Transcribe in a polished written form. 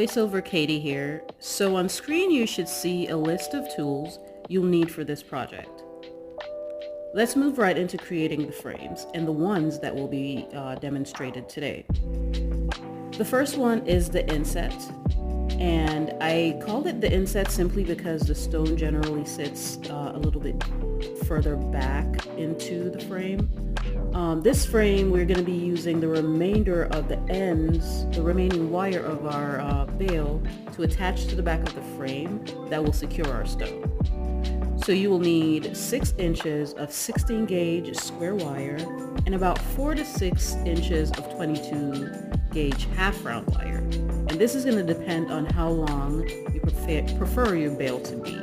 voiceover Kaidy here. So on screen you should see a list of tools you'll need for this project. Let's move right into creating the frames and the ones that will be demonstrated today. The first one is the inset, and I called it the inset simply because the stone generally sits a little bit further back into the frame. This frame, we're going to be using the remainder of the ends, the remaining wire of our bail to attach to the back of the frame that will secure our stone. So you will need 6 inches of 16 gauge square wire and about 4 to 6 inches of 22 gauge half round wire. And this is going to depend on how long you prefer your bail to be.